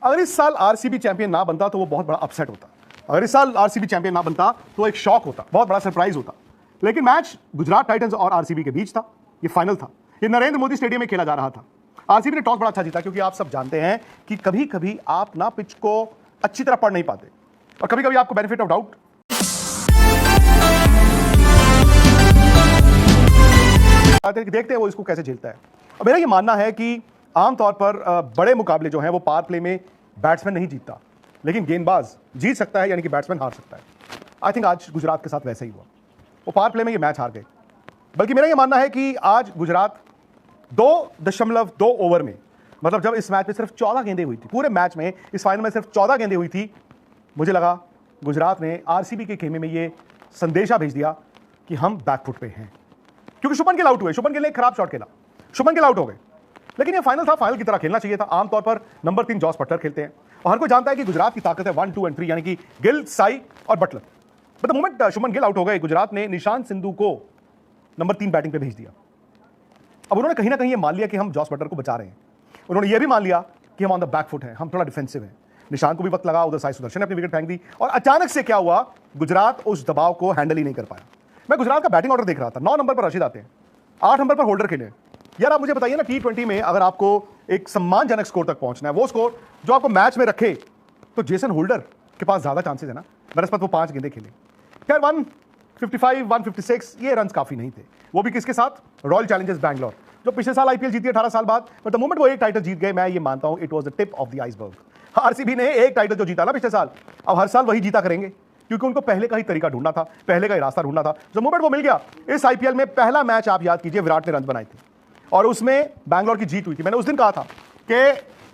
अगर इस साल आरसीबी चैंपियन ना बनता तो वो बहुत बड़ा अपसेट होता। अगर इस साल आरसीबी चैंपियन ना बनता तो एक शॉक होता, बहुत बड़ा सरप्राइज होता। लेकिन मैच गुजरात टाइटंस और आरसीबी के बीच था, ये फाइनल था, ये नरेंद्र मोदी स्टेडियम में खेला जा रहा था। आरसीबी ने टॉस बड़ा अच्छा जीता, क्योंकि आप सब जानते हैं कि कभी कभी आप ना पिच को अच्छी तरह पढ़ नहीं पाते और कभी कभी आपको बेनिफिट ऑफ डाउट देखते हैं वो इसको कैसे झेलता है। और मेरा ये मानना है कि आमतौर पर बड़े मुकाबले जो हैं वो पावर प्ले में बैट्समैन नहीं जीतता, लेकिन गेंदबाज जीत सकता है, यानी कि बैट्समैन हार सकता है। आई थिंक आज गुजरात के साथ वैसा ही हुआ, वो पावर प्ले में ये मैच हार गए। बल्कि मेरा ये मानना है कि आज गुजरात 2.2 ओवर में, मतलब जब इस मैच में सिर्फ 14 गेंदें हुई थी, पूरे मैच में इस फाइनल में सिर्फ 14 गेंदें हुई थी, मुझे लगा गुजरात ने आरसीबी के खेमे में ये संदेशा भेज दिया कि हम बैकफुट पे हैं, क्योंकि शुभमन गिल आउट हुए। शुभमन गिल ने एक खराब शॉट खेला, शुभमन गिल आउट हो गए। लेकिन ये फाइनल था, फाइनल की तरह खेलना चाहिए था। आमतौर पर नंबर 3 जॉस बटलर खेलते हैं और हर कोई जानता है कि गुजरात की ताकत है 1, 2 और 3, यानी कि गिल, साई और Butler. But the moment Shubman Gill out हो गए, गुजरात ने निशांत सिंधु को नंबर 3 बैटिंग पे भेज दिया। अब उन्होंने कहीं ना कहीं ये मान लिया कि हम जॉस बटलर को बचा रहे हैं, उन्होंने ये भी मान लिया कि हम ऑन द बैक फुट हैं, हम थोड़ा डिफेंसिव हैं। निशांत को भी वक्त लगा, उधर साई सुदर्शन ने अपनी विकेट फेंक दी और अचानक से क्या हुआ, गुजरात उस दबाव को हैंडल ही नहीं कर पाया। मैं गुजरात का बैटिंग ऑर्डर देख रहा था, 9 नंबर पर रशीद आते हैं, 8 नंबर पर होल्डर खेले। यार आप मुझे बताइए ना, T20 में अगर आपको एक सम्मानजनक स्कोर तक पहुंचना है, वो स्कोर जो आपको मैच में रखे, तो जेसन होल्डर के पास ज्यादा चांसेस है ना, बनस्पत वो 5 गेंदें खेले। खैर 155, 156 ये रन काफी नहीं थे, वो भी किसके साथ, रॉयल चैलेंजर्स बैंगलोर, जो पिछले साल आईपीएल जीती 18 साल बाद। बट द मोमेंट वो एक टाइटल जीत गए, मैं ये मानता हूं it was the tip of the iceberg. RCB ने एक टाइटल जो जीता ना पिछले साल, अब हर साल वही जीता करेंगे, क्योंकि उनको पहले का ही तरीका ढूंढना था, पहले का ही रास्ता ढूंढना था। जो मोमेंट वो मिल गया, इस आईपीएल में पहला मैच आप याद कीजिए, विराट ने रन बनाए थे और उसमें बैंगलोर की जीत हुई थी। मैंने उस दिन कहा था कि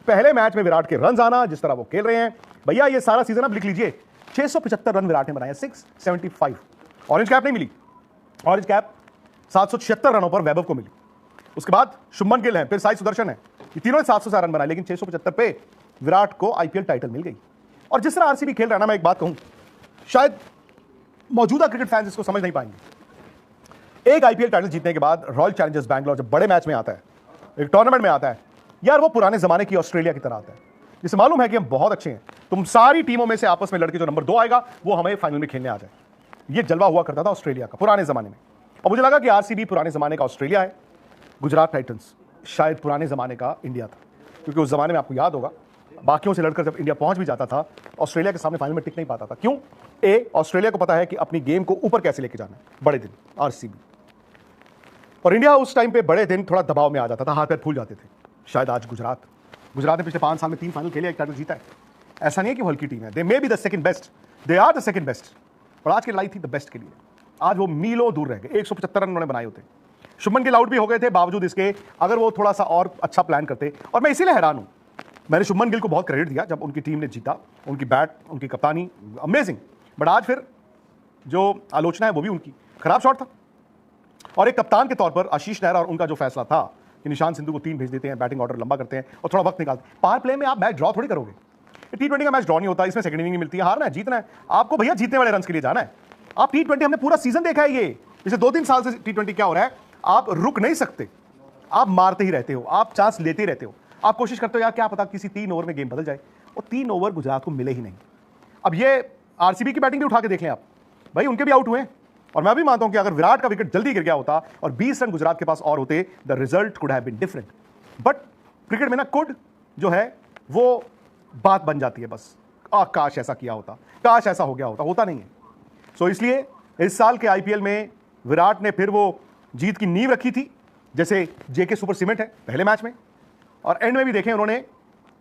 पहले मैच में विराट के रन आना, जिस तरह वो खेल रहे हैं, भैया ये सारा सीजन आप लिख लीजिए, 675 रन विराट ने बनाए, 675। ऑरेंज कैप नहीं मिली, ऑरेंज कैप 776 रनों पर वैभव को मिली। उसके बाद शुभमन गिल है, फिर साई सुदर्शन है, ये तीनों ने 700 रन बनाए, लेकिन 675 पे विराट को आईपीएल टाइटल मिल गई। और जिस तरह आरसीबी खेल रहा है ना, मैं एक बात कहूं, शायद मौजूदा क्रिकेट फैंस इसको समझ नहीं पाएंगे। एक आईपीएल टाइटल जीतने के बाद रॉयल चैलेंजर्स बैंगलोर जब बड़े मैच में आता है, एक टूर्नामेंट में आता है, यार वो पुराने जमाने की ऑस्ट्रेलिया की तरह आता है, जिसे मालूम है कि हम बहुत अच्छे हैं, तुम सारी टीमों में से आपस में लड़के जो नंबर 2 आएगा वो हमें फाइनल में खेलने आ जाए। ये जलवा हुआ करता था ऑस्ट्रेलिया का पुराने जमाने में। और मुझे लगा कि आरसीबी पुराने जमाने का ऑस्ट्रेलिया है, गुजरात टाइटंस शायद पुराने जमाने का इंडिया था, क्योंकि उस जमाने में आपको याद होगा, बाकियों से लड़कर जब इंडिया पहुंच भी जाता था, ऑस्ट्रेलिया के सामने फाइनल में टिक नहीं पाता था। क्यों? ऑस्ट्रेलिया को पता है कि अपनी गेम को ऊपर कैसे लेके जाना है, बड़े दिन आरसीबी, और इंडिया उस टाइम पे बड़े दिन थोड़ा दबाव में आ जाता था, हाथ पैर फूल जाते थे। शायद आज गुजरात ने पिछले 5 साल में 3 फाइनल खेले, एक टाइटल जीता है। ऐसा नहीं है कि वो हल्की टीम है, they may be the second best, they are the second best, और आज की लड़ाई थी द बेस्ट के लिए। आज वो मीलों दूर रह गए, 175 रन उन्होंने बनाए होते। शुभमन गिल आउट भी हो गए थे, बावजूद इसके अगर वो थोड़ा सा और अच्छा प्लान करते, और मैं इसीलिए हैरान हूं, मैंने शुभमन गिल को बहुत क्रेडिट दिया जब उनकी टीम ने जीता, उनकी बैट, उनकी कप्तानी अमेजिंग। बट आज फिर जो आलोचना है वो भी उनकी, खराब शॉट था। और एक कप्तान के तौर पर आशीष नेहरा और उनका जो फैसला था कि निशांत सिंधु को 3 भेज देते हैं, बैटिंग ऑर्डर लंबा करते हैं और थोड़ा वक्त निकालते हैं। पावर प्ले में आप मैच ड्रॉ थोड़ी करोगे, T20 का मैच ड्रॉ नहीं होता, इसमें सेकंड इनिंग नहीं मिलती है, हारना है जीतना है आपको, भैया जीतने वाले रन के लिए जाना है। आप T20 हमने पूरा सीजन देखा है, ये पिछले 2-3 साल से T20 क्या हो रहा है, आप रुक नहीं सकते, आप मारते ही रहते हो, आप चांस लेते ही रहते हो, आप कोशिश करते हो यार क्या पता किसी 3 ओवर में गेम बदल जाए, और 3 ओवर गुजरात को मिले ही नहीं। अब ये आरसीबी की बैटिंग भी उठा के देख लें आप, भाई उनके भी आउट हुए, और मैं भी मानता हूं कि अगर विराट का विकेट जल्दी गिर गया होता और 20 रन गुजरात के पास और होते, the result could have been different. But cricket में ना कुड जो है वो बात बन जाती है, बस काश ऐसा किया होता, काश ऐसा हो गया होता, होता नहीं है। सो इसलिए इस साल के आईपीएल में विराट ने फिर वो जीत की नींव रखी थी, जैसे जेके सुपर सीमेंट है पहले मैच में, और एंड में भी देखें उन्होंने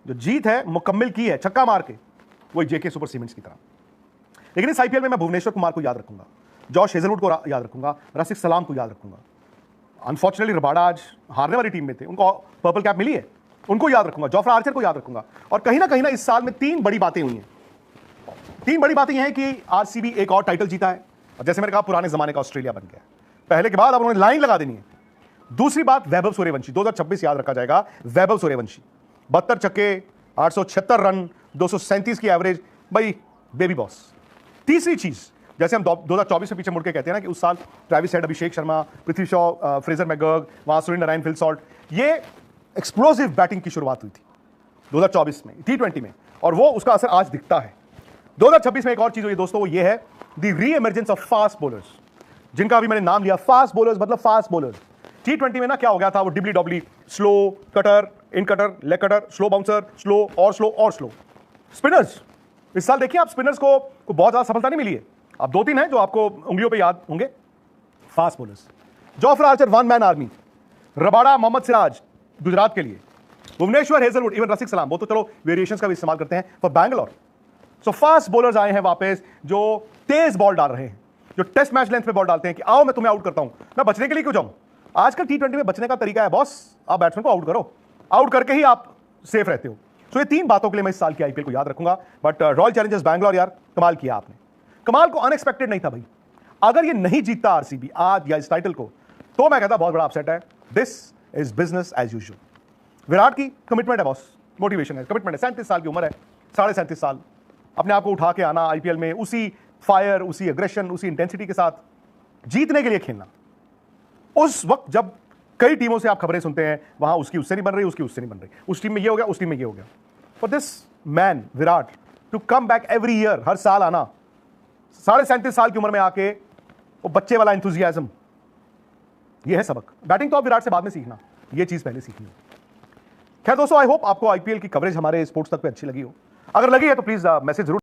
जो जीत है मुकम्मल की है छक्का मार के, वही जेके सुपर सीमेंट्स की तरह। लेकिन इस आईपीएल में मैं भुवनेश्वर कुमार को याद रखूंगा, जॉश हेजलवुड को याद रखूंगा, रसिक सलाम को याद रखूंगा। अनफॉर्चुनेटली रबाडा आज हारने वाली टीम में थे, उनको पर्पल कैप मिली है, उनको याद रखूंगा, जोफ्रा आर्चर को याद रखूंगा। और कहीं ना इस साल में 3 बड़ी बातें हुई हैं। 3 बड़ी बातें यह हैं कि आरसीबी एक और टाइटल जीता है, और जैसे मैंने कहा पुराने जमाने का ऑस्ट्रेलिया बन गया पहले के बाद, अब उन्होंने लाइन लगा देनी है। दूसरी बात, वैभव सूर्यवंशी, 2026 याद रखा जाएगा, वैभव सूर्यवंशी 72 छक्के, 876 रन, 237 की एवरेज, भाई बेबी बॉस। तीसरी चीज, जैसे हम 2024 से पीछे मुड़ के कहते हैं ना कि उस साल Travis head, Abhishek Sharma, Prithvi Shaw, Fraser मैकगर्ग, वहां सुरेंद्र नारायण, फिल सॉल्ट, ये एक्सप्लोसिव बैटिंग की शुरुआत हुई थी। 2024 में T20 में, और वो उसका असर आज दिखता है। 2026 में एक और चीज हुई दोस्तों, वो ये है द री एमर्जेंस ऑफ फास्ट बॉलर्स, जिनका अभी मैंने नाम लिया। फास्ट बॉलर्स मतलब फास्ट बॉलर्स। T20 में ना क्या हो गया था, वो dibbly dobbly, slow cutter, in cutter, leg cutter, slow bouncer, slow और स्लो और स्लो। स्पिनर्स इस साल देखिए आप, स्पिनर्स को बहुत ज्यादा सफलता नहीं मिली है। अब 2-3 हैं जो आपको उंगलियों पे याद होंगे। Fast bowlers, Jofra Archer one man army, Rabada Mohammed Siraj Gujarat के लिए, भुवनेश्वर हेजलवुड, इवन रसिक सलाम, वो तो चलो वेरिएशंस का भी इस्तेमाल करते हैं for Bangalore. So fast bowlers आए हैं वापस, जो तेज बॉल डाल रहे हैं, जो टेस्ट मैच लेंथ पे बॉल डालते हैं कि आओ मैं तुम्हें आउट करता हूं, मैं बचने के लिए क्यों जाऊं। आजकल T20 में बचने का तरीका है बॉस, आप बैट्समैन को आउट करो, आउट करके ही आप सेफ रहते हो। सो ये 3 बातों के लिए मैं इस साल की आईपीएल को याद रखूंगा। बट रॉयल चैलेंजर्स बैंगलोर यार कमाल किया आपने, कमाल को अनएक्सपेक्टेड नहीं था भाई। अगर ये नहीं जीतता आरसीबी आज या इस टाइटल को, तो मैं कहता बहुत बड़ा अपसेट है। This is business as usual. Virat की कमिटमेंट है बॉस, मोटिवेशन है, कमिटमेंट है। 37 साल की उम्र है, 37.5 साल अपने आप को उठा के आना आईपीएल में, उसी फायर, उसी एग्रेशन, उसी इंटेंसिटी के साथ जीतने के लिए खेलना। उस वक्त जब कई टीमों से आप खबरें सुनते हैं, वहां उसकी उससे नहीं बन रही, उसकी उससे नहीं बन रही, उस टीम में ये हो गया, उस टीम में ये हो गया। For this man Virat to come back every year, हर साल आना, 37.5 साल की उम्र में आके वो बच्चे वाला एंथुजियाज्म, ये है सबक। बैटिंग तो आप विराट से बाद में सीखना, ये चीज पहले सीखनी है। खैर दोस्तों, आई होप आपको आईपीएल की कवरेज हमारे स्पोर्ट्स तक पे अच्छी लगी हो। अगर लगी है तो प्लीज मैसेज जरूर